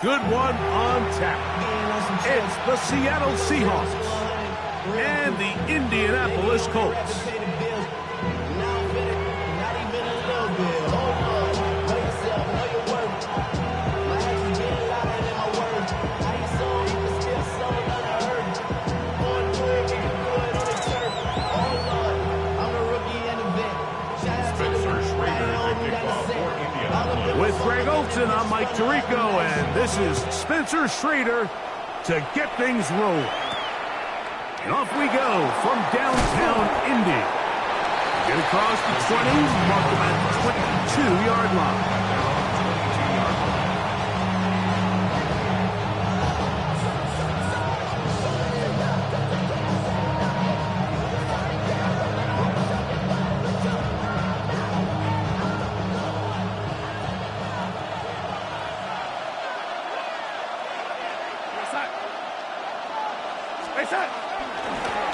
Good one on tap. It's the Seattle Seahawks and the Indianapolis Colts. With Greg Olsen, I'm Mike Tirico, and this is Spencer Schrader to get things rolling. And off we go from downtown Indy. Get across the 20, mark them at the 22-yard line.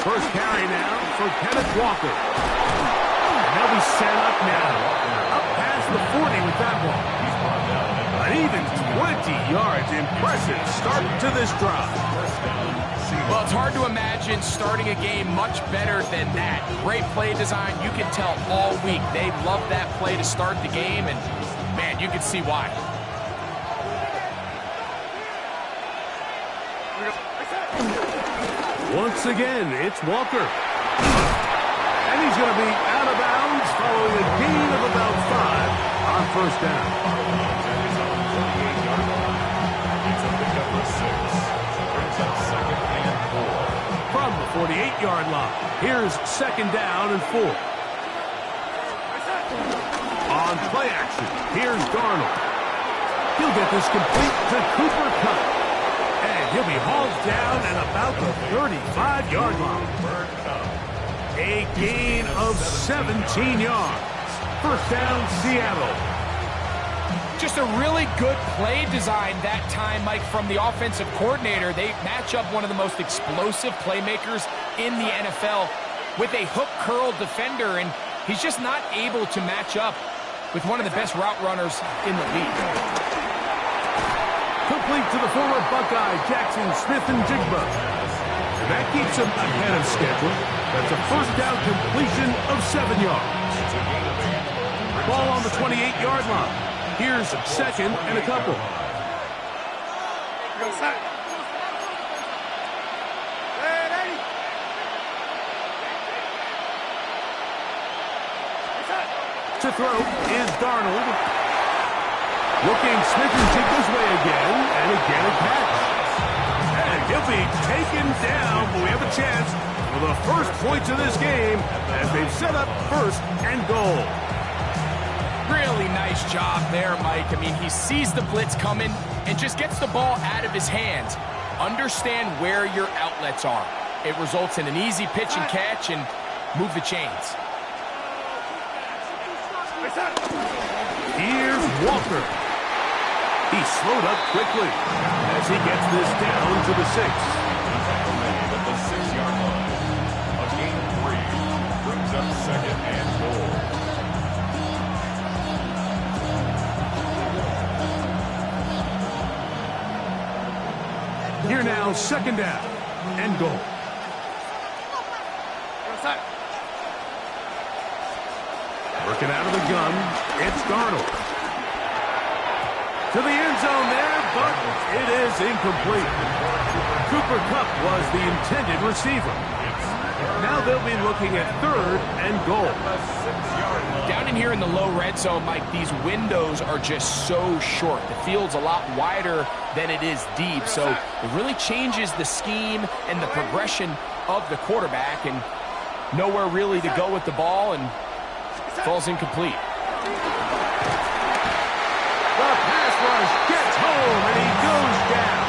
First carry now for Kenneth Walker. And they'll be set up now. Up past the 40 with that one. An even 20 yards. Impressive start to this drive. Well, it's hard to imagine starting a game much better than that. Great play design. You can tell all week they love that play to start the game, and, man, you can see why. Once again, it's Walker. And he's going to be out of bounds following a gain of about 5 on first down. From the 48-yard line, here's second down and 4. On play action, here's Darnold. He'll get this complete to Cooper Kupp. And he'll be hauled down at about the 35-yard line. A gain of 17 yards. First down, Seattle. Just a really good play design that time, Mike, from the offensive coordinator. They match up one of the most explosive playmakers in the NFL with a hook curl defender, and he's just not able to match up with one of the best route runners in the league. Complete to the former Buckeye, Jackson Smith-Njigba. And that keeps him ahead of schedule. That's a first down completion of 7 yards. Ball on the 28-yard line. Here's second and a couple. To throw is Darnold. Looking Smith-Njigba's way again, and again a catch. And he'll be taken down, but we have a chance for the first points of this game as they've set up first and goal. Really nice job there, Mike. I mean, he sees the blitz coming and just gets the ball out of his hands. Understand where your outlets are. It results in an easy pitch and catch and move the chains. Here's Walker. He slowed up quickly as he gets this down to the 6. At the 6-yard line. A gain of 3 brings up second and goal. Here now, second down and goal. Working out of the gun, it's Darnold. To the end zone there, but it is incomplete. Cooper Kupp was the intended receiver. Now they'll be looking at third and goal. Down in here in the low red zone, Mike, these windows are just so short. The field's a lot wider than it is deep, so it really changes the scheme and the progression of the quarterback, and nowhere really to go with the ball, and falls incomplete. The pass rush gets home, and he goes down.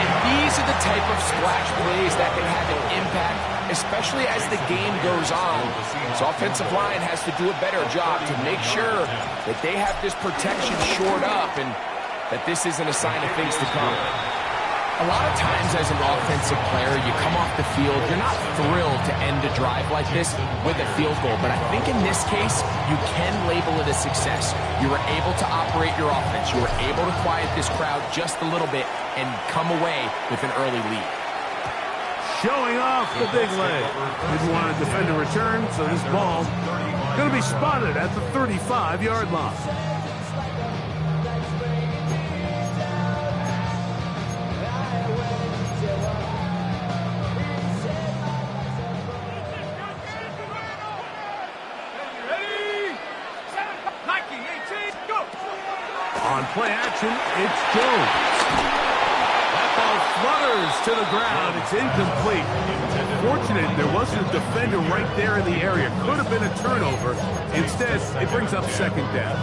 And these are the type of splash plays that can have an impact, especially as the game goes on. So offensive line has to do a better job to make sure that they have this protection shored up and that this isn't a sign of things to come. A lot of times as an offensive player, you come off the field, you're not thrilled to end a drive like this with a field goal. But I think in this case, you can label it a success. You were able to operate your offense. You were able to quiet this crowd just a little bit and come away with an early lead. Showing off the big leg. Didn't want to defend a return, so this ball going to be spotted at the 35-yard line. On play action, it's Jones. That ball flutters to the ground. It's incomplete. Fortunate there wasn't a defender right there in the area. Could have been a turnover. Instead, it brings up second down.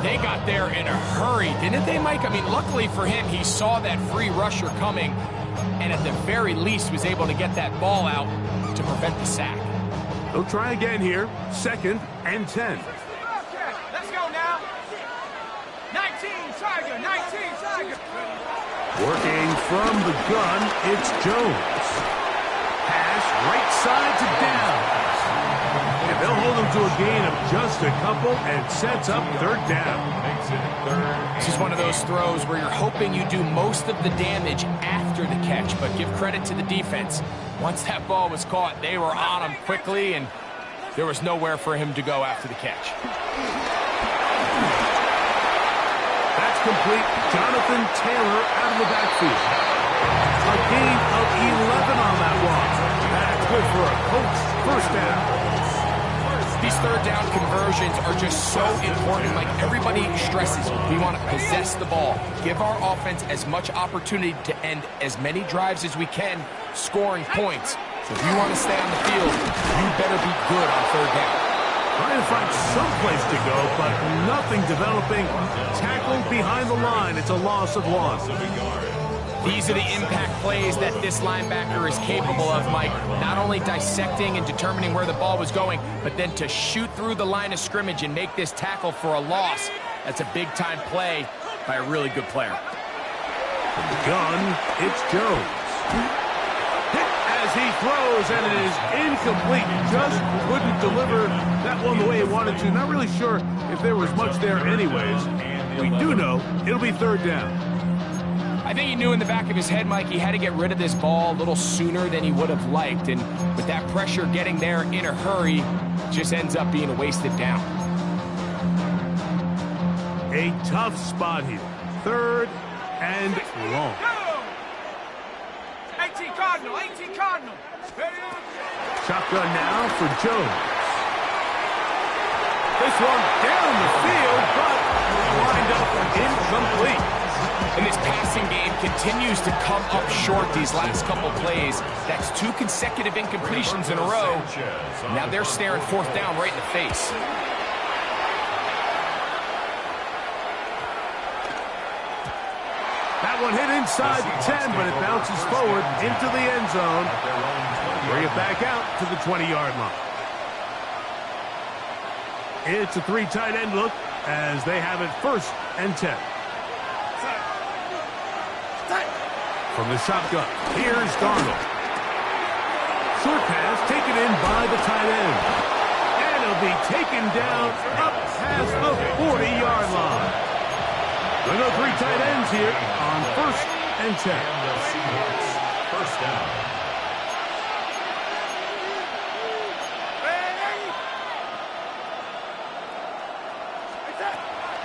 They got there in a hurry, didn't they, Mike? I mean, luckily for him, he saw that free rusher coming, and at the very least was able to get that ball out to prevent the sack. They'll try again here. 2nd and 10. Let's go now. 19 Tiger, 19 Tiger. Working from the gun, it's Jones. Pass right side to down. And they'll hold him to a gain of just a couple and sets up 3rd down. This is one of those throws where you're hoping you do most of the damage after the catch, but give credit to the defense. Once that ball was caught, they were on him quickly, and there was nowhere for him to go after the catch. That's complete. Jonathan Taylor out of the backfield. A gain of 11 on that one. That's good for a coach. 1st down. These 3rd down conversions are just so important. Like everybody stresses, we want to possess the ball. Give our offense as much opportunity to end as many drives as we can, scoring points. So if you want to stay on the field, you better be good on 3rd down. Trying to find some place to go, but nothing developing. Tackled behind the line. It's a loss of 1. These are the impact plays that this linebacker is capable of, Mike. Not only dissecting and determining where the ball was going, but then to shoot through the line of scrimmage and make this tackle for a loss. That's a big-time play by a really good player. From the gun, it's Jones. Hit as he throws, and it is incomplete. Just couldn't deliver that one the way he wanted to. Not really sure if there was much there anyways. We do know it'll be 3rd down. I think he knew in the back of his head, Mike, he had to get rid of this ball a little sooner than he would have liked. And with that pressure getting there in a hurry, just ends up being a wasted down. A tough spot here. 3rd and long. 18 Cardinal, 18 Cardinal. Shotgun now for Jones. This one down the field, but lined up incomplete. And this passing game continues to come up short these last couple plays. That's 2 consecutive incompletions in a row. Now they're staring 4th down right in the face. That one hit inside the 10, but it bounces forward into the end zone. Bring it back out to the 20-yard line. It's a 3 tight end look as they have it 1st and 10. From the shotgun, here's Darnold. Short pass taken in by the tight end. And it'll be taken down up past the 40-yard line. We'll go 3 tight ends here on 1st and 10. First down.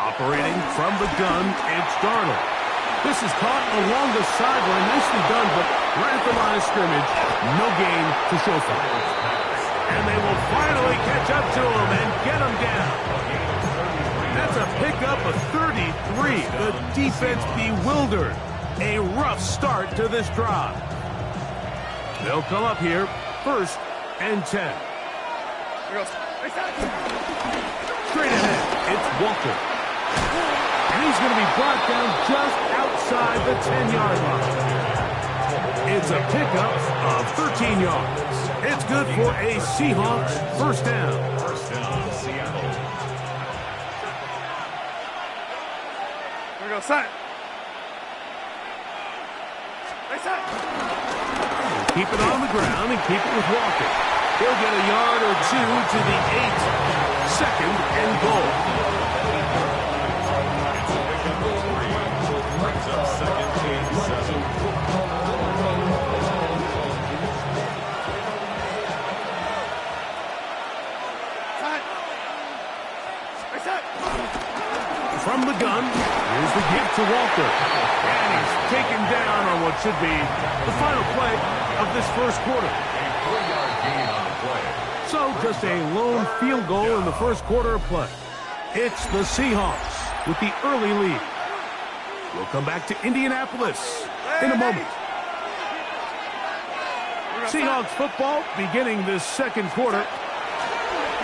Operating from the gun, it's Darnold. This is caught along the sideline. Nicely done, but right at the line of scrimmage, no gain to show for it. And they will finally catch up to him and get him down. That's a pickup of 33. The defense bewildered. A rough start to this drive. They'll come up here 1st and 10. Straight ahead, it's Walker. And he's going to be brought down just outside the 10-yard line. It's a pickup of 13 yards. It's good for a Seahawks 1st down. First down, Seattle. Here we go, son. Keep it on the ground and keep it with Walker. He'll get a yard or two to the 8. Second and goal. Brings up second and 7. From the gun, here's the give to Walker. And he's taken down on what should be the final play of this first quarter. A 3-yard gain on the play. So just a lone field goal in the first quarter of play. It's the Seahawks with the early lead. We'll come back to Indianapolis in a moment. Seahawks football beginning this second quarter.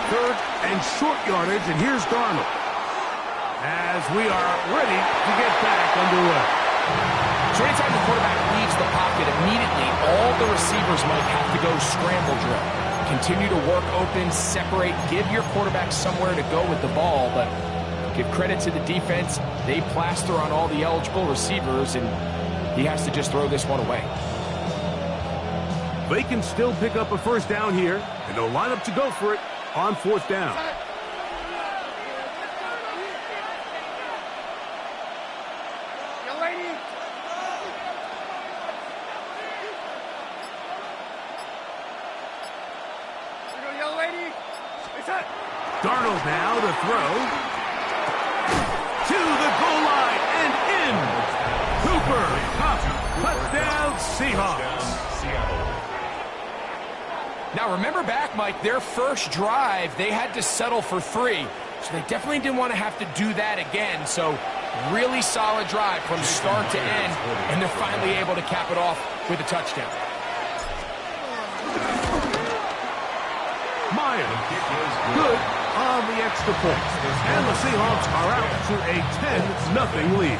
Third and short yardage, and here's Darnold as we are ready to get back underway. So anytime the quarterback leaves the pocket, immediately all the receivers might have to go scramble drill. Continue to work open, separate, give your quarterback somewhere to go with the ball, but give credit to the defense. They plaster on all the eligible receivers, and he has to just throw this one away. They can still pick up a first down here, and they'll line up to go for it on fourth down. Darnold now to throw. To the goal line and in. Cooper Kupp. Touchdown Seahawks. Now remember back, Mike, their first drive, they had to settle for 3. So they definitely didn't want to have to do that again. So really solid drive from start to end. And they're finally able to cap it off with a touchdown. Myers. Good on the extra point. And the Seahawks are out to a 10-0 lead.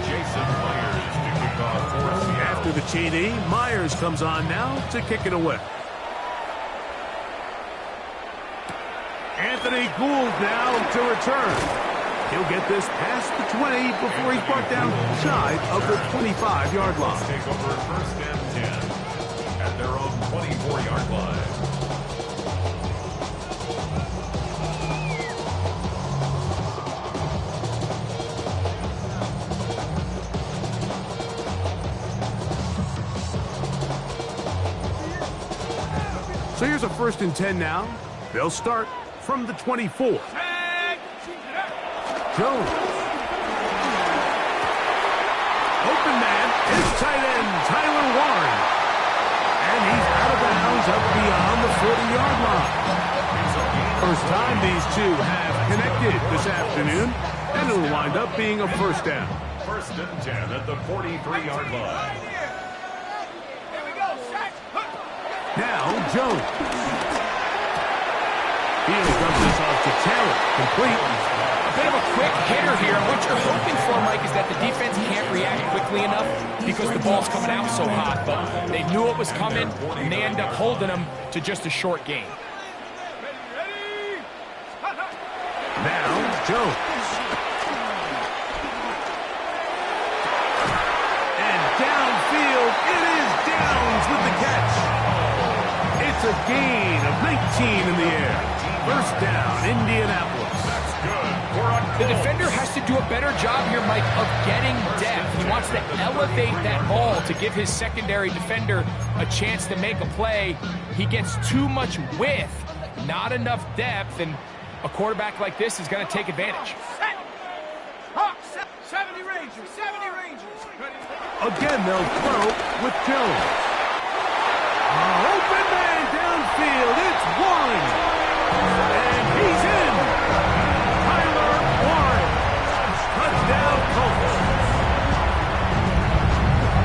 Jason Myers to kick off for Seattle. After the TD, Myers comes on now to kick it away. Anthony Gould now to return. He'll get this past the 20 before he's brought down shy of the 25-yard line. Take over first and 10 at their own 24-yard line. So here's a first and 10 now. They'll start from the 24. Jones. Open man is tight end Tyler Warren. And he's out of bounds up beyond the 40-yard line. First time these two have connected this afternoon, and it'll wind up being a first down. First and 10 at the 43-yard line. Now Jones. He'll dump this off to Taylor. Complete. A bit of a quick hitter here. What you're hoping for, Mike, is that the defense can't react quickly enough because the ball's coming out so hot. But they knew it was coming, and they end up holding them to just a short gain. Now Jones. And downfield, it is Downs with the catch. It's a gain of 19 in the air. First down, Indianapolis. That's good. The defender has to do a better job here, Mike, of getting depth. He wants to elevate that ball to give his secondary defender a chance to make a play. He gets too much width, not enough depth, and a quarterback like this is going to take advantage. 70 Rangers, 70 Rangers. Again, they'll throw with Jones. Open man downfield. It's one. And he's in. Tyler Warren. Touchdown Colts.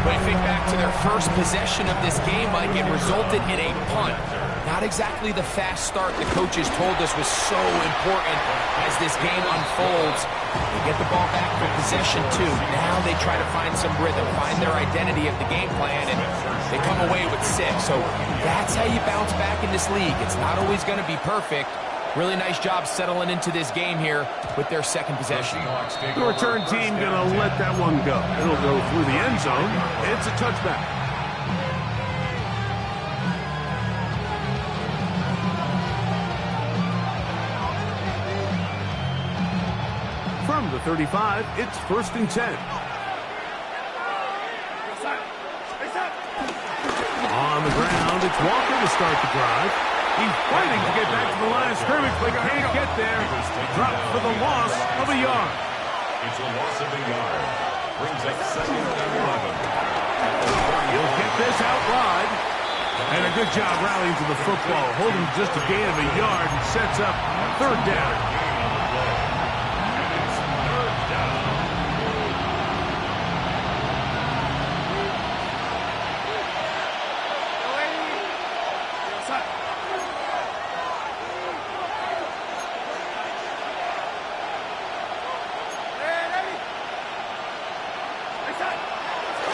When you think back to their first possession of this game, Mike, it resulted in a punt. Not exactly the fast start the coaches told us was so important as this game unfolds. They get the ball back for possession two. Now they try to find some rhythm, find their identity of the game plan, and they come away with 6. So that's how you bounce back in this league. It's not always going to be perfect, Really nice job settling into this game here with their second possession. The return team going to let that one go. It'll go through the end zone. It's a touchback. From the 35, it's 1st and 10. On the ground, it's Walker to start the drive. He's fighting to get back to the line of scrimmage, but can't get there. Dropped for the loss of a yard. It's a loss of a yard. Brings up 2nd and 11. He'll get this out wide. And a good job rallying to the football, holding just a gain of a yard and sets up 3rd down.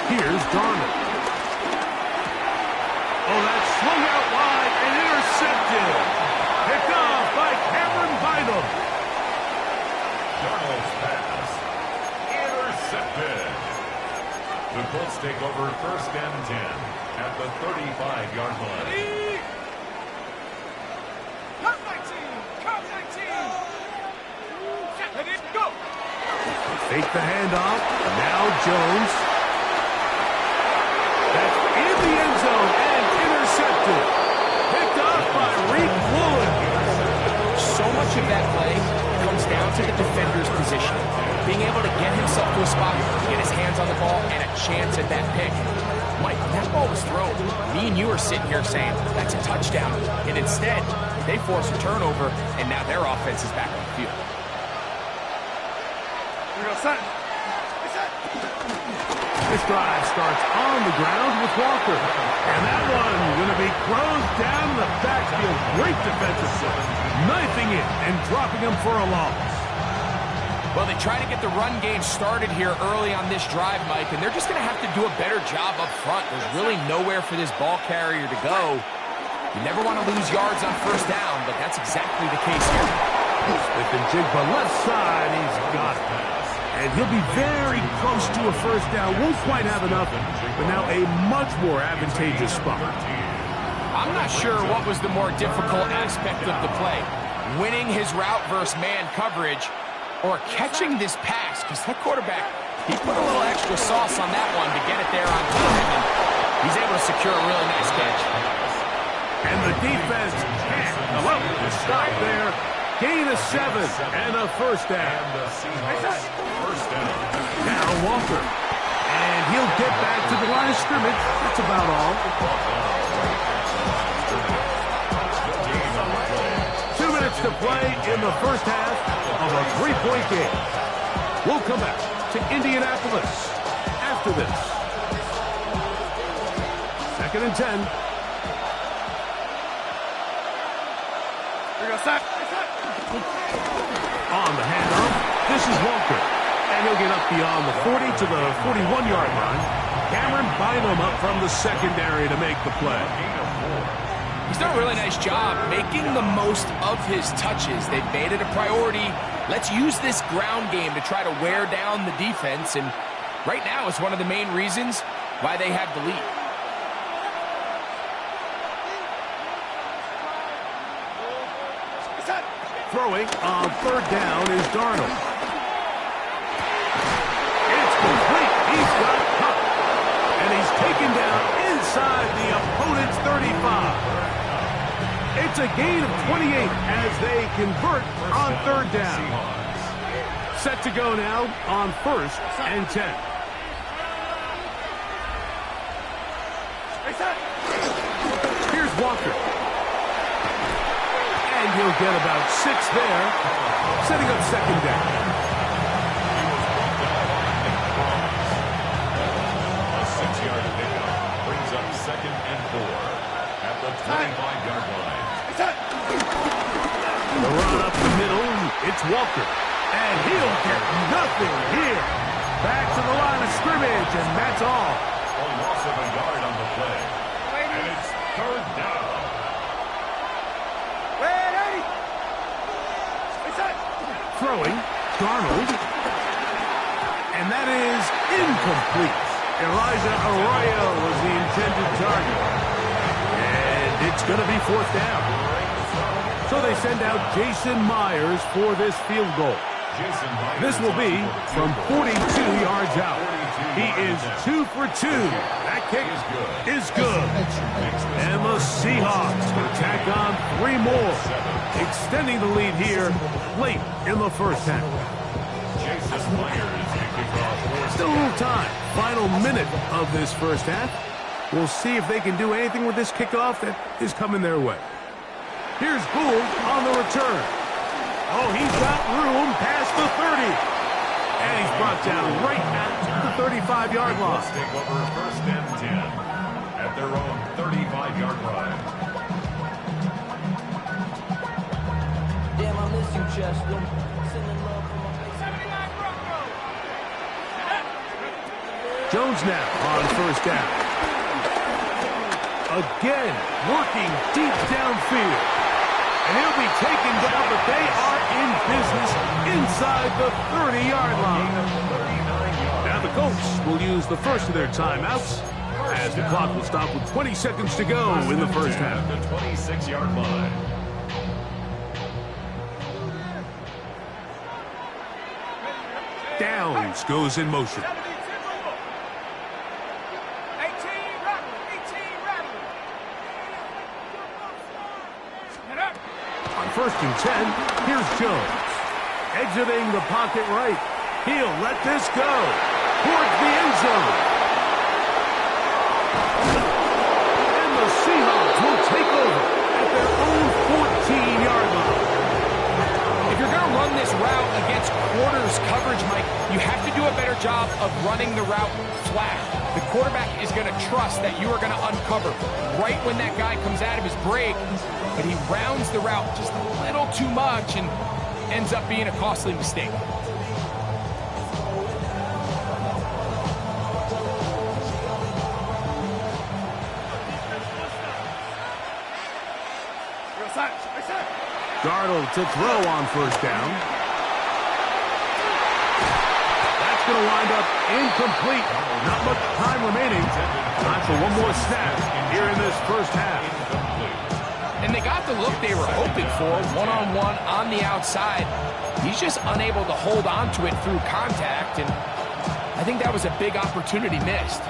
Here's Darnold. Oh, that's swung out wide and intercepted. Picked off by Cameron Bynum. Darnold's pass. Intercepted. The Colts take over 1st and 10 at the 35-yard line. Come 19! Come 19! Let it go! Fake the handoff. Now Jones. That's in the end zone and intercepted. Picked off by Reed Woolen. So much of that play comes down to the defender's position. Being able to get himself to a spot, get his hands on the ball, and a chance at that pick. Mike, when that ball was thrown, me and you are sitting here saying, that's a touchdown. And instead, they force a turnover, and now their offense is back on the field. This drive starts on the ground with Walker. And that one going to be closed down in the backfield. Great defensive play. Knifing it and dropping him for a loss. Well, they try to get the run game started here early on this drive, Mike, and they're just going to have to do a better job up front. There's really nowhere for this ball carrier to go. You never want to lose yards on 1st down, but that's exactly the case here. Smith and Jigba left side. He's got it. And he'll be very close to a 1st down. Won't quite have enough, but now a much more advantageous spot. I'm not sure what was the more difficult aspect of the play. Winning his route versus man coverage or catching this pass, because that quarterback, he put a little extra sauce on that one to get it there on time, and he's able to secure a really nice catch. And the defense can't well, stop there. Gain of 7 and a 1st down. And the Seahawks 1st down. Now Walker. And he'll get back to the line of scrimmage. That's about all. 2 minutes to play in the 1st half of a 3-point game. We'll come back to Indianapolis after this. 2nd and 10. On the handoff, this is Walker. And he'll get up beyond the 40 to the 41-yard line. Cameron Bynum up from the secondary to make the play. He's done a really nice job making the most of his touches. They've made it a priority. Let's use this ground game to try to wear down the defense. And right now it's one of the main reasons why they have the lead. Throwing on 3rd down is Darnold. It's complete. He's got it covered. And he's taken down inside the opponent's 35. It's a gain of 28 as they convert on 3rd down. Set to go now on 1st and 10. Here's Walker. And he'll get about 6 there, setting up 2nd down. A 6-yard pickup brings up 2nd and 4 at the 25-yard line. The run up the middle, it's Walker. And he'll get nothing here. Back to the line of scrimmage, and that's all. A loss of a yard on the play. And it's 3rd down. throwing. Darnold. And that is incomplete. Elijah Arroyo was the intended target. And it's going to be fourth down. So they send out Jason Myers for this field goal. This will be from 42 yards out. He is 2 for 2. That kick is good. And the Seahawks will tack on 3 more, extending the lead here late in the first half. Still a little time. Final minute of this first half. We'll see if they can do anything with this kickoff that is coming their way. Here's Gould on the return. Oh, he's got room past the 30. And he's brought down right at the 35-yard line. Take over first and 10 at their own 35-yard line. Damn, I miss you, Chester. Sending love from my 79 Broncos. Jones now on first down. Again, working deep downfield. And he'll be taken down, but they are in business inside the 30-yard line. Now the Colts will use the first of their timeouts as the clock will stop with 20 seconds to go in the first half. The 26-yard line. Downs goes in motion. 18 rattle. Get up. On first and 10, here's Jones. Exiting the pocket right. He'll let this go towards the end zone. And the Seahawks will take over at their own 14-yard line. If you're going to run this route against quarters coverage, Mike, you have to do a better job of running the route flat. The quarterback is going to trust that you are going to uncover right when that guy comes out of his break, but he rounds the route just a little too much and ends up being a costly mistake. Darnold to throw on first down. That's going to wind up incomplete. Not much time remaining. Time for one more snap here in this first half. And they got the look they were hoping for, one-on-one on the outside. He's just unable to hold on to it through contact, and I think that was a big opportunity missed.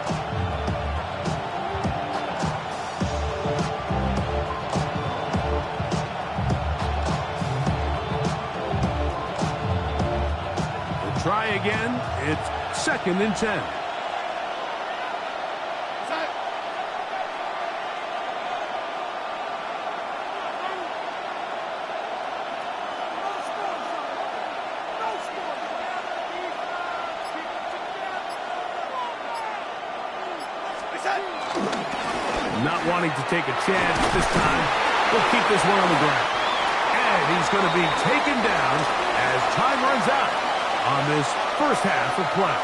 Try again. It's second and 10. Not wanting to take a chance this time. We'll keep this one on the ground. And he's going to be taken down as time runs out on this first half of play.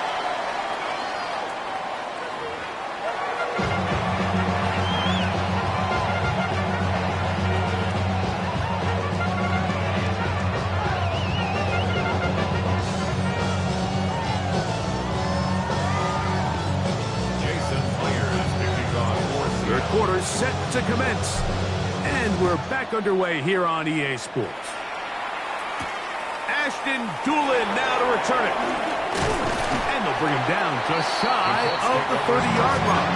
Third quarter set to commence. And we're back underway here on EA Sports. Ashton Doolin now to return it. And they'll bring him down just shy of the 30-yard line.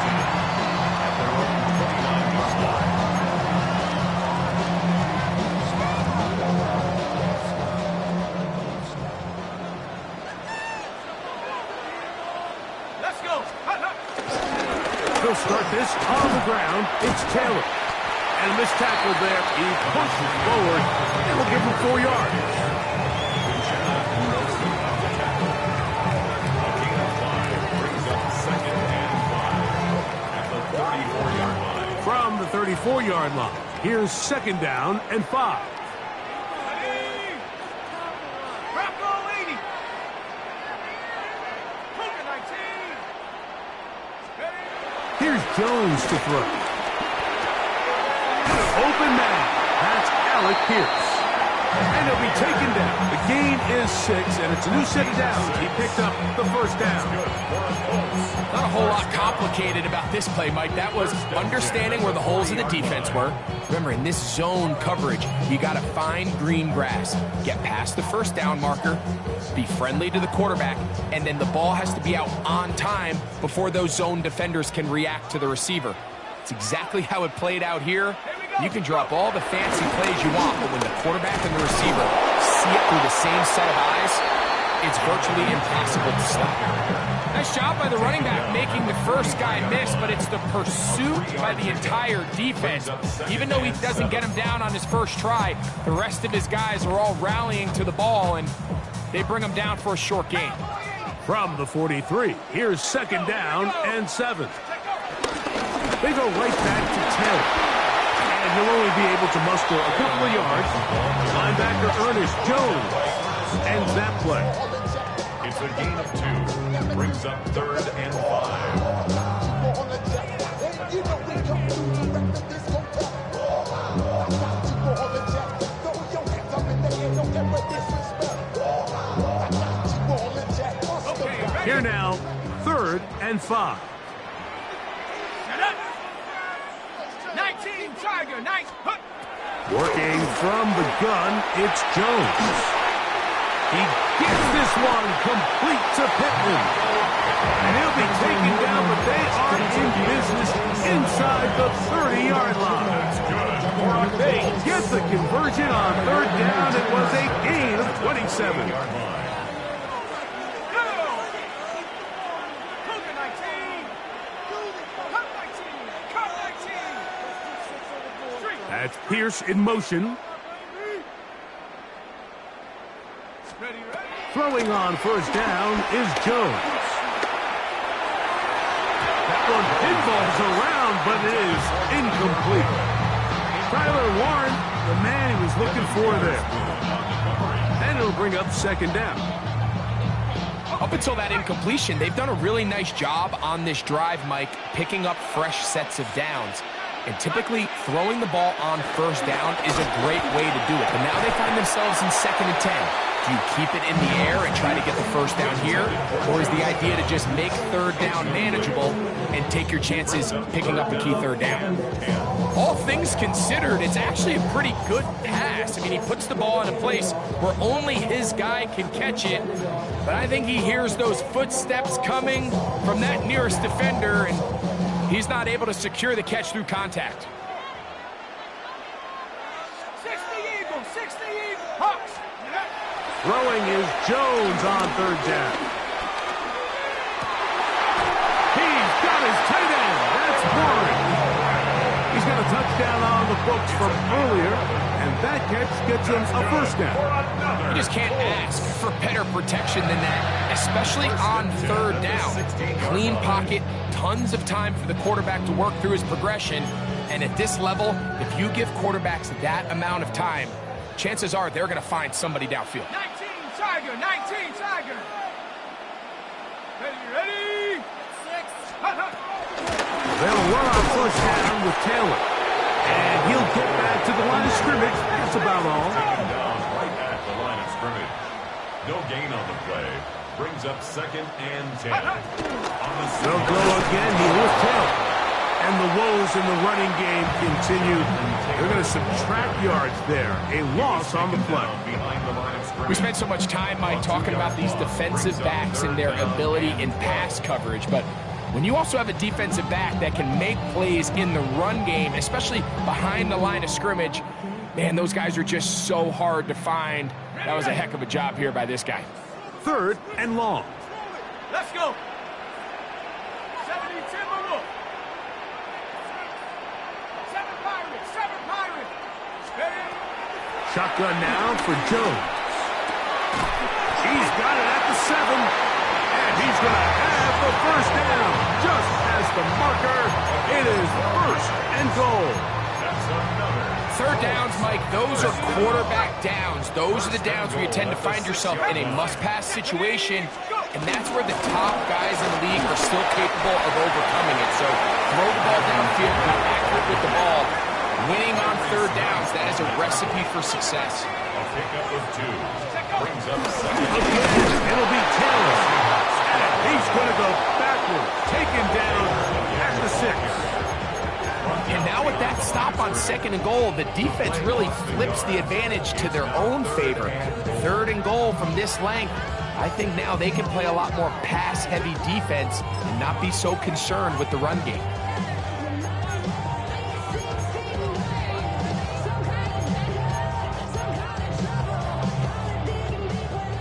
Let's go. He'll start this on the ground. It's Taylor. And this tackle there, he pushes forward. And will give him 4 yards. From the 34-yard line, here's second down and 5. Bronco 80. Cougar 19. Here's Jones to throw. Open man. That's Alec Pierce. And he'll be taken down. The gain is 6, and it's a new set of downs. He picked up the first down. Not a whole lot complicated about this play, Mike. That was understanding where the holes in the defense were. Remember, in this zone coverage, you got to find green grass, get past the first down marker, be friendly to the quarterback, and then the ball has to be out on time before those zone defenders can react to the receiver. It's exactly how it played out here. You can drop all the fancy plays you want, but when the quarterback and the receiver see it through the same set of eyes, it's virtually impossible to stop. Nice job by the running back making the first guy miss, but it's the pursuit by the entire defense. Even though he doesn't get him down on his first try, the rest of his guys are all rallying to the ball, and they bring him down for a short gain. From the 43, here's 2nd down and 7. They go right back to Taylor. And he'll only be able to muster a couple of yards. Linebacker Ernest Jones ends that play. It's a gain of 2. Brings up 3rd and 5. Here now, 3rd and 5. 19, Tiger, 9. Working from the gun, it's Jones. He gets this one complete to Pittman. And he'll be taken down, but they are in business inside the 30-yard line. They get the conversion on 3rd down. It was a gain of 27. That's Pierce in motion. Throwing on 1st down is Jones. That one pinballs around, but it is incomplete. Tyler Warren, the man he was looking for there. And it'll bring up 2nd down. Up until that incompletion, they've done a really nice job on this drive, Mike, picking up fresh sets of downs. And typically, throwing the ball on 1st down is a great way to do it. But now they find themselves in 2nd and 10. Do you keep it in the air and try to get the 1st down here? Or is the idea to just make 3rd down manageable and take your chances picking up a key 3rd down? All things considered, it's actually a pretty good pass. I mean, he puts the ball in a place where only his guy can catch it. But I think he hears those footsteps coming from that nearest defender, and he's not able to secure the catch through contact. 60 Eagles, 60 Eagles, Hawks. Throwing is Jones on 3rd down. He's got his tight end. That's Warren. He's got a touchdown on the books from earlier, and that catch gets him a 1st down. You just can't ask for better protection than that, especially on 3rd down. Clean pocket, tons of time for the quarterback to work through his progression, and at this level, if you give quarterbacks that amount of time, chances are they're going to find somebody downfield. 19, Tiger, 19, Tiger. Ready? 6. They'll run on 1st down with Taylor. And he'll get back to the line of scrimmage. That's about all. Right at the line of scrimmage. No gain on the play. Brings up 2nd and 10. They'll go again here with Taylor. And the woes in the running game continue. They're going to subtract yards there. A loss on the play. We spent so much time, Mike, talking about these defensive backs and their ability in pass coverage, but when you also have a defensive back that can make plays in the run game, especially behind the line of scrimmage, man, those guys are just so hard to find. That was a heck of a job here by this guy. 3rd and long. Let's go. 70 Timberwolf. 7 Pirates, 7 Pirates. Steady. Shotgun now for Jones. He's got it at the 7. And he's going to have the 1st down. Just as the marker, it is 1st and goal. That's another. 3rd downs, Mike, those are quarterback downs. Those are the downs where you tend to find yourself in a must-pass situation, and that's where the top guys in the league are still capable of overcoming it. So throw the ball downfield, be accurate with the ball. Winning on third downs, that is a recipe for success. A pickup of 2. Brings up second. Again, it'll be Taylor. And he's going to go backward. Taken down at the 6. And now with that stop on 2nd and goal, the defense really flips the advantage to their own favor. 3rd and goal from this length. I think now they can play a lot more pass-heavy defense and not be so concerned with the run game.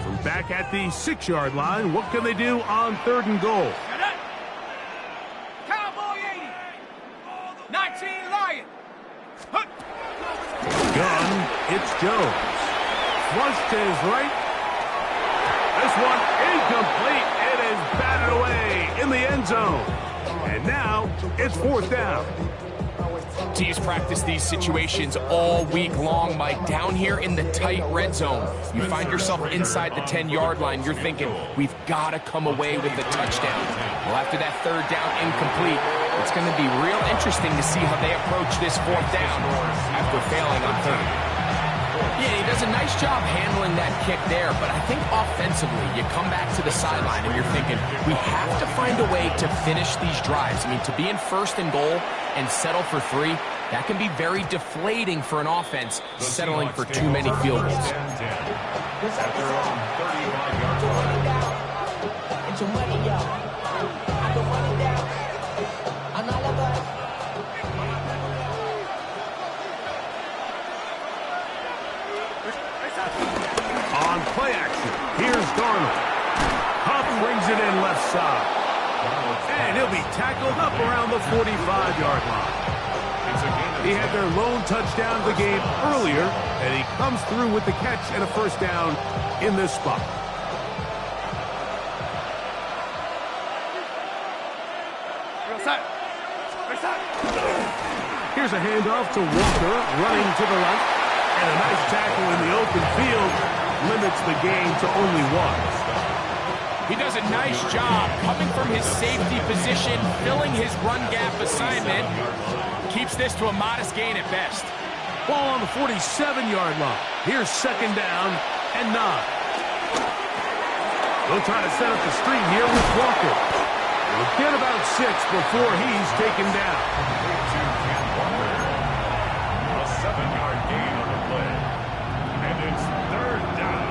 From back at the 6-yard line, what can they do on 3rd and goal? Cowboy 80. 19 Lion. Gun, it's Jones. Flush to his right. This one incomplete. It is batted away in the end zone. And now it's 4th down. Teams practice these situations all week long, Mike. Down here in the tight red zone, you find yourself inside the 10-yard line. You're thinking, we've got to come away with the touchdown. Well, after that 3rd down incomplete, it's going to be real interesting to see how they approach this 4th down after failing on 3rd. Yeah, he does a nice job handling that kick there, but I think offensively, you come back to the sideline and you're thinking, we have to find a way to finish these drives. I mean, to be in 1st and goal and settle for 3, that can be very deflating for an offense settling for too many field goals. At their own 35-yard line. It's your money, y'all. I can run it down. I'm not like On play action, here's Darnold. Huff brings it in left side. And he'll be tackled up around the 45-yard line. He had their lone touchdown of the game earlier, and he comes through with the catch and a 1st down in this spot. Here's a handoff to Walker, running to the right. And a nice tackle in the open field limits the game to only 1. He does a nice job coming from his safety position, filling his run gap assignment. Keeps this to a modest gain at best. Ball on the 47-yard line. Here's 2nd down and 9. They'll try to set up the screen here with Walker. They'll get about 6 before he's taken down. A 7-yard gain on the play. And it's 3rd down.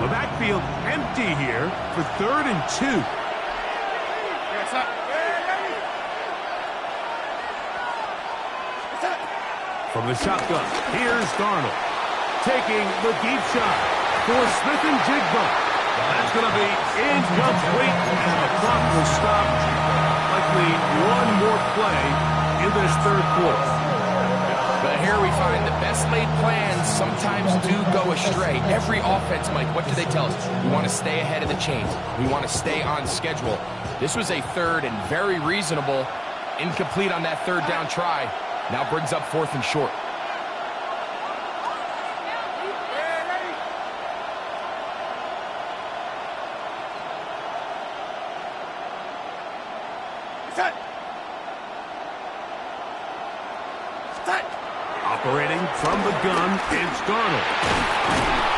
The backfield empty here for 3rd and 2. From the shotgun, here's Darnold. Taking the deep shot for Smith-Njigba. That's going to be incomplete, and the clock will stop. Likely one more play in this 3rd quarter. But here we find the best laid plans sometimes do go astray. Every offense, Mike, what do they tell us? We want to stay ahead of the chains. We want to stay on schedule. This was a 3rd and very reasonable. Incomplete on that 3rd down try. Now brings up 4th and short. Operating from the gun, it's Darnold.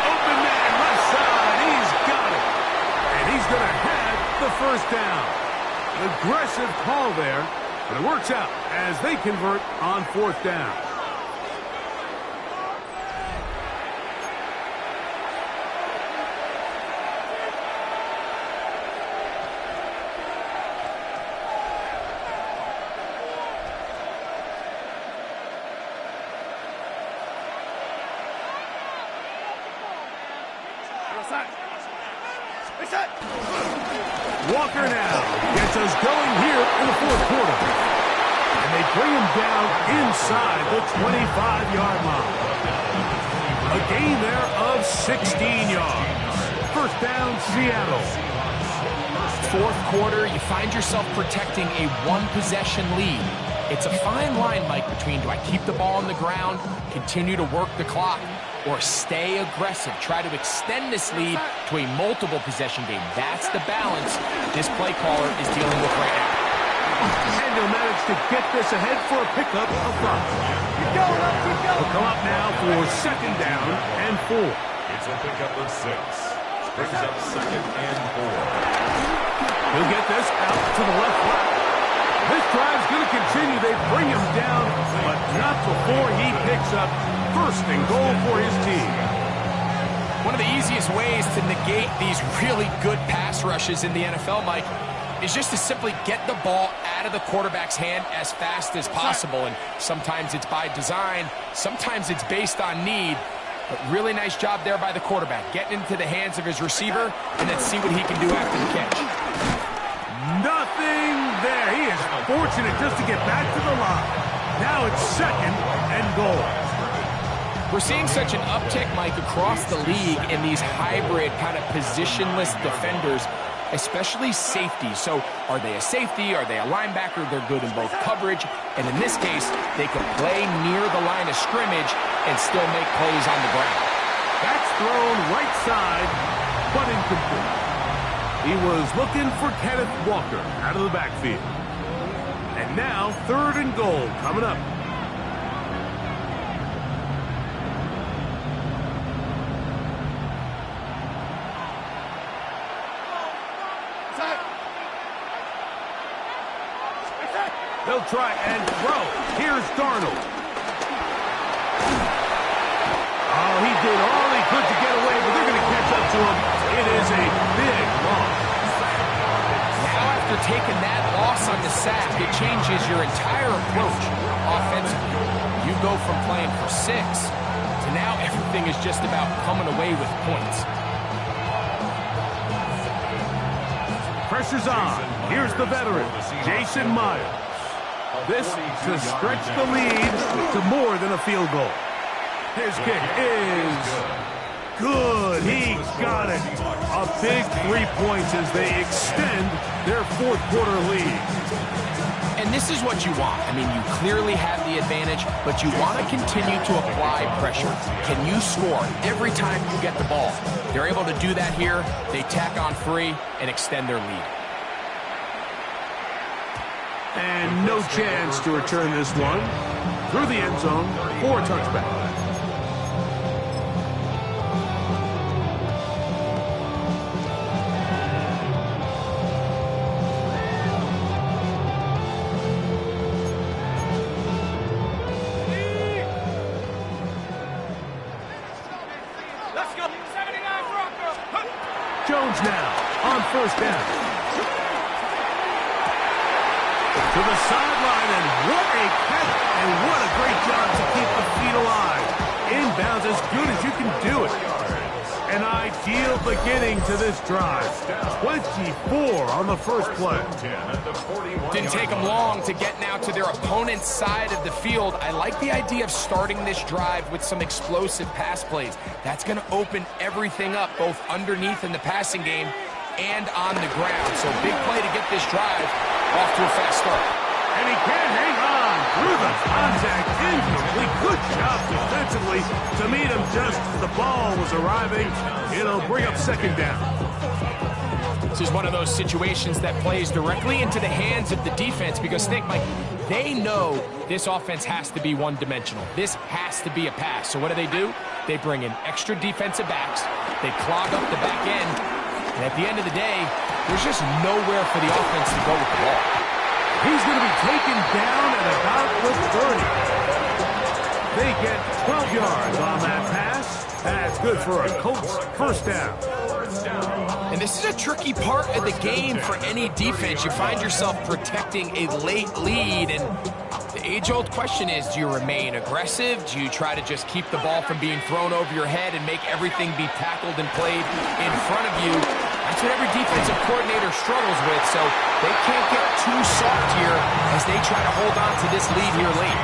Open man, left side, he's got it. And he's going to have the 1st down. An aggressive call there, but it works out as they convert on 4th down. Walker now gets us going here in the 4th quarter. And they bring him down inside the 25-yard line. A gain there of 16 yards. 1st down, Seattle. 4th quarter, you find yourself protecting a 1-possession lead. It's a fine line, Mike, between do I keep the ball on the ground, continue to work the clock, or stay aggressive, try to extend this lead to a multiple possession game. That's the balance this play caller is dealing with right now. And he'll manage to get this ahead for a pickup of 5. Keep going, keep going. He'll come up now for 2nd down and 4. It's a pickup of 6. Brings up 2nd and 4. He'll get this out to the left flat. This drive's going to continue. They bring him down, but not before he picks up 1st and goal for his team. One of the easiest ways to negate these really good pass rushes in the NFL, Mike, is just to simply get the ball out of the quarterback's hand as fast as possible. And sometimes it's by design, sometimes it's based on need. But really nice job there by the quarterback, getting into the hands of his receiver, and then see what he can do after the catch. Nothing there. He is fortunate just to get back to the line. Now it's 2nd and goal. We're seeing such an uptick, Mike, across the league in these hybrid kind of positionless defenders, especially safety. So are they a safety? Are they a linebacker? They're good in both coverage. And in this case, they can play near the line of scrimmage and still make plays on the ground. That's thrown right side, but incomplete. He was looking for Kenneth Walker out of the backfield. And now 3rd and goal coming up. They'll try and throw. Here's Darnold. Oh, he did all he could to get away, but they're going to catch up to him. It is a big loss. Now after taking that loss on the sack, it changes your entire approach offensively. You go from playing for 6 to now everything is just about coming away with points. Pressure's on. Here's the veteran, Jason Myers. This to stretch the lead to more than a field goal. His kick is good. He got it. A big 3 points as they extend their 4th quarter lead. And this is what you want. I mean, you clearly have the advantage, but you want to continue to apply pressure. Can you score every time you get the ball? They're able to do that here. They tack on 3 and extend their lead. And no chance to return this one through the end zone for a touchback. Let's go. 79 Bronco. Jones now on 1st down. To the sideline, and what a catch, and what a great job to keep the feet alive. Inbounds as good as you can do it. An ideal beginning to this drive. 24 on the first play. Didn't take them long to get now to their opponent's side of the field. I like the idea of starting this drive with some explosive pass plays. That's going to open everything up, both underneath in the passing game and on the ground. So big play to get this drive off to a fast start. And he can't hang on through the contact. Incomplete. Good job defensively to meet him just as the ball was arriving. It'll bring up 2nd down. This is one of those situations that plays directly into the hands of the defense because think, Mike, they know this offense has to be one-dimensional. This has to be a pass. So what do? They bring in extra defensive backs. They clog up the back end. And at the end of the day, there's just nowhere for the offense to go with the ball. He's going to be taken down at about the 30. They get 12 yards on that pass. That's good for a Colts 1st down. And this is a tricky part of the game for any defense. You find yourself protecting a late lead, and the age-old question is, do you remain aggressive? Do you try to just keep the ball from being thrown over your head and make everything be tackled and played in front of you? That's what every defensive coordinator struggles with, so they can't get too soft here as they try to hold on to this lead here late.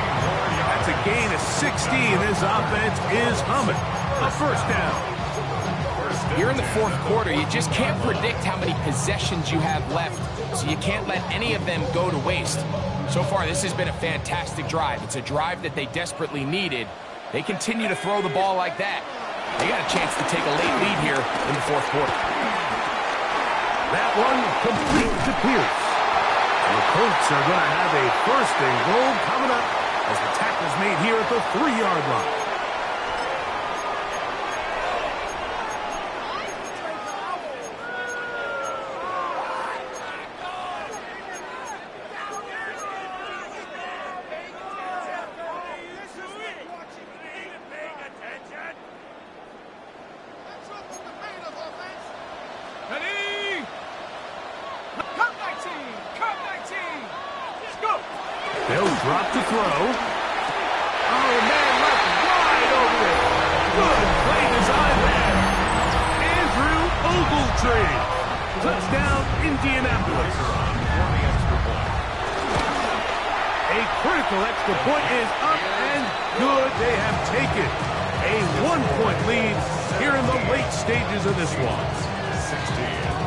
That's a gain of 16. This offense is humming. A 1st down. Here in the 4th quarter, you just can't predict how many possessions you have left, so you can't let any of them go to waste. So far, this has been a fantastic drive. It's a drive that they desperately needed. They continue to throw the ball like that. They got a chance to take a late lead here in the 4th quarter. That one complete to Pierce. The Colts are going to have a first and goal coming up as the tackle's made here at the 3-yard line. They'll drop to throw. Oh, man, left wide open. Good play design there. Andrew Ogletree. Touchdown, Indianapolis. A critical extra point is up and good. They have taken a 1-point lead here in the late stages of this one. 16.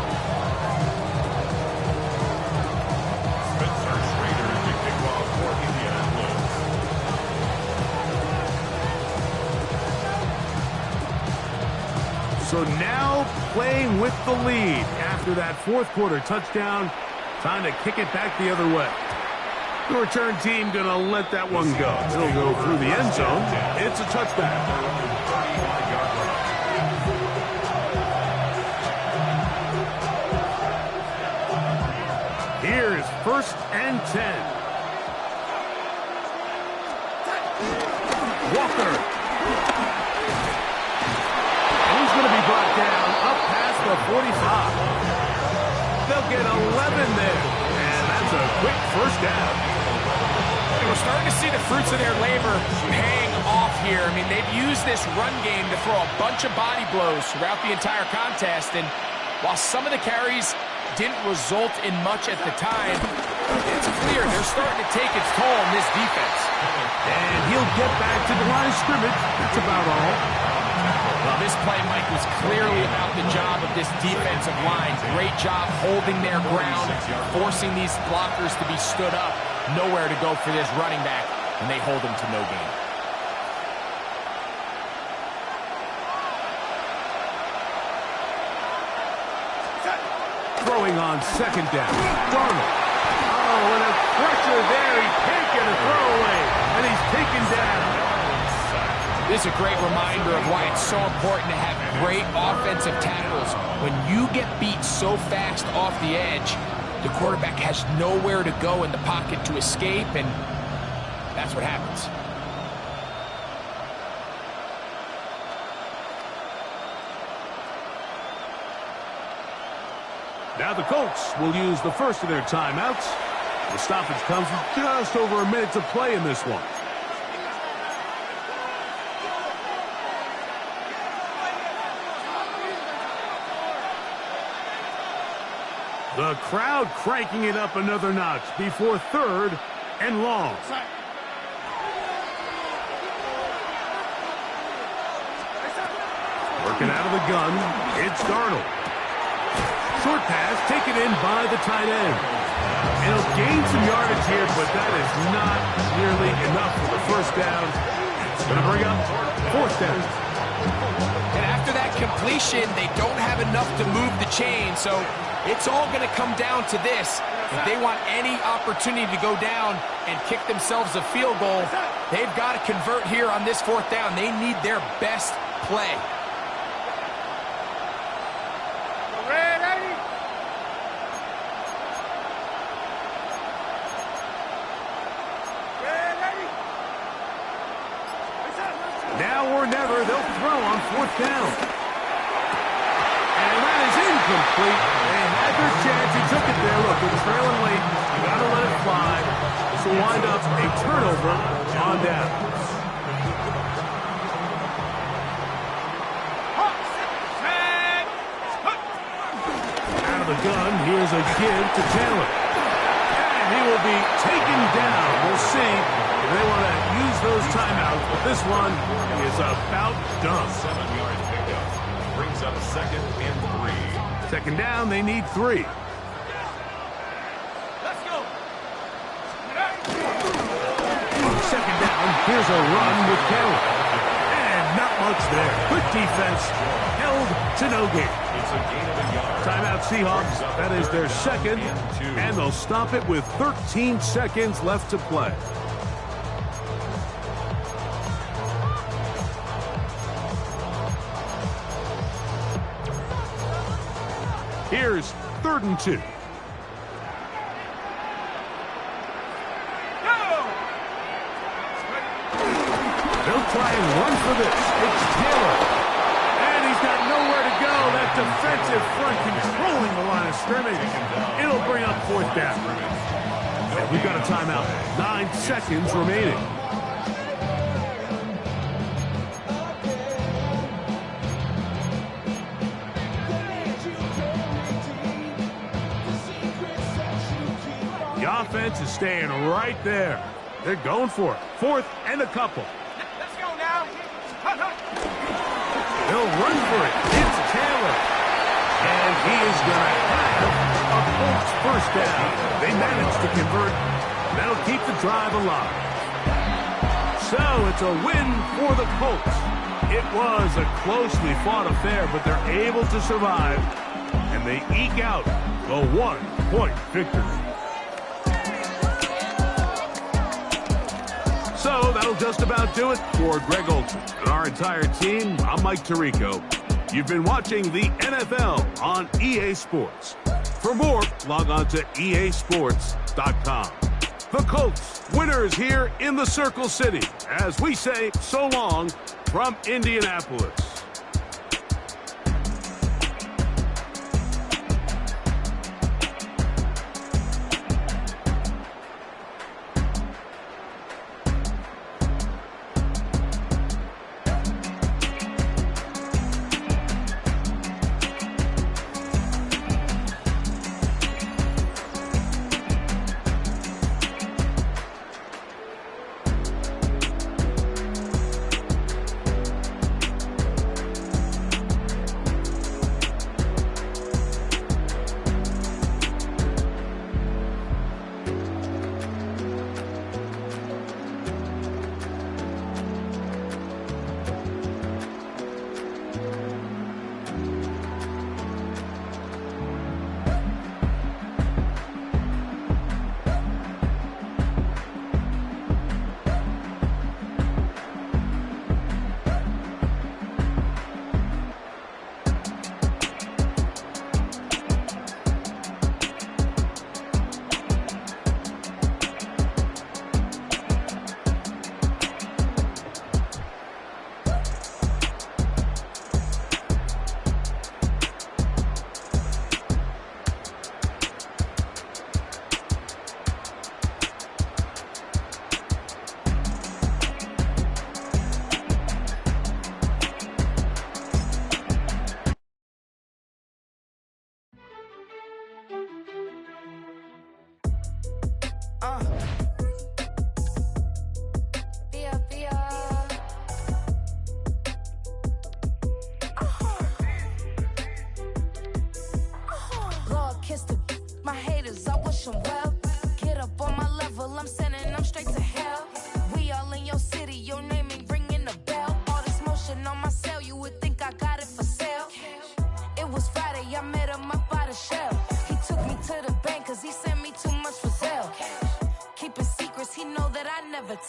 So now playing with the lead after that fourth quarter touchdown. Time to kick it back the other way. The return team going to let that one go. It'll go through the end zone. It's a touchback. Here's 1st and 10. Walker. Going to be brought down up past the 45. They'll get 11 there, and that's a quick first down. And we're starting to see the fruits of their labor paying off here. I mean, they've used this run game to throw a bunch of body blows throughout the entire contest, and while some of the carries didn't result in much at the time, it's clear they're starting to take its toll on this defense. And he'll get back to the line of scrimmage. That's about all. Well, this play, Mike, was clearly about the job of this defensive line. Great job holding their ground, forcing these blockers to be stood up. Nowhere to go for this running back, and they hold him to no gain. Throwing on 2nd down. Darnold. Oh, and a pressure there. He can't get a throwaway, and he's taken down. This is a great reminder of why it's so important to have great offensive tackles. When you get beat so fast off the edge, the quarterback has nowhere to go in the pocket to escape, and that's what happens. Now the Colts will use the first of their timeouts. The stoppage comes with just over a minute to play in this one. The crowd cranking it up another notch before 3rd and long. Working out of the gun, it's Darnold. Short pass taken in by the tight end. And he'll gain some yardage here, but that is not nearly enough for the first down. It's going to bring up 4th down. And after that completion, they don't have enough to move the chain, so it's all going to come down to this. If they want any opportunity to go down and kick themselves a field goal, they've got to convert here on this 4th down. They need their best play. Now or never, they'll throw on 4th down. And that is incomplete. They had their chance. He took it there. Look, they're trailing late. You got to let it fly. This will wind up a turnover on down. Out of the gun, here's a give to Taylor. And he will be taken down. We'll see if they want to use those timeouts, but this one is about done. 7-yard pickup brings up 2nd and 3. 2nd down, they need 3. Let's go. On 2nd down, here's a run with Taylor. And Not much there. Good defense. Held to no gain. It's a gain of a yard. Timeout Seahawks. That is their second. And they'll stop it with 13 seconds left to play. Here's 3rd and 2. They'll try and run for this. It's Taylor. And he's got nowhere to go. That defensive front controlling the line of scrimmage. It'll bring up 4th down. And we've got a timeout. 9 seconds remaining. The offense is staying right there. They're going for it. 4th and a couple. Let's go now. They'll run for it. It's Taylor. And he is going to have a Colts 1st down. They managed to convert. That'll keep the drive alive. So it's a win for the Colts. It was a closely fought affair, but they're able to survive. And they eke out the 1-point victory. So that'll just about do it for Greg Olsen and our entire team. I'm Mike Tirico. You've been watching the NFL on EA Sports. For more, log on to easports.com. The Colts, winners here in the Circle City, as we say so long from Indianapolis.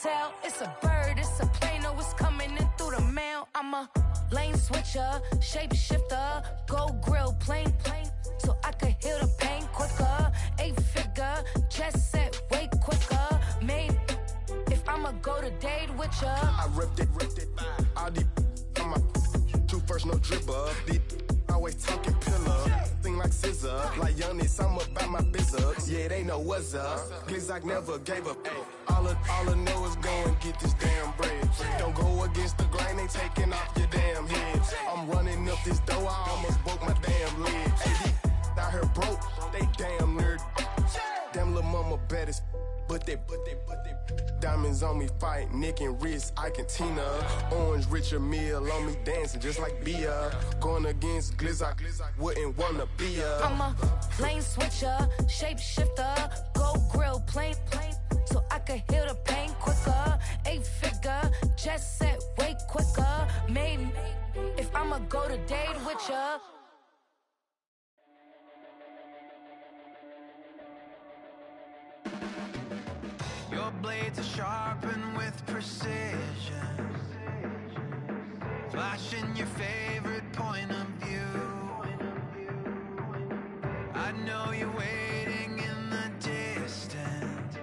Tell it's a bird, it's a plane, oh, it's coming in through the mail. I'm a lane switcher, shapeshifter, go grill, plane, so I could heal the pain quicker. 8-figure, jet set, way quicker. Made if I'ma go to date with ya. I ripped it. All these on my true first, no dribble. These always talking pillar. Thing like scissor, like Giannis, I'm about my business. Yeah, they know what's up. Glizak never gave up. Ay, all I know is go and get this damn bread. Don't go against the grain, they taking off your damn head. I'm running up this door, I almost broke my damn leg. Ay, these out here broke, they damn nerd. Damn little mama bad as but they diamonds on me fight, neck and wrist, I can Tina. Orange Richard Mill on me dancing just like Bia. Going against Glizak, wouldn't wanna be a. I'm a lane switcher, shapeshifter, go grill, plane, so I could heal the pain quicker. 8-figure, jet set, way quicker. I'ma go to date with ya. Your blades are sharpened with precision, flashing your favorite point of view. I know you're waiting in the distance,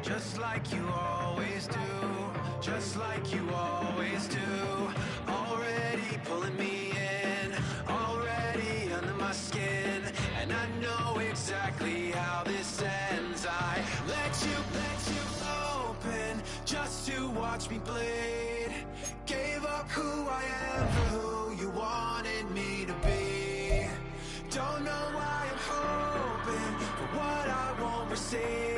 just like you always do, just like you always do. Already pulling me in, already under my skin, and I know exactly how this ends. I let you open just to watch me bleed. Gave up who I am for who you wanted me to be. Don't know why I'm hoping for what I won't receive.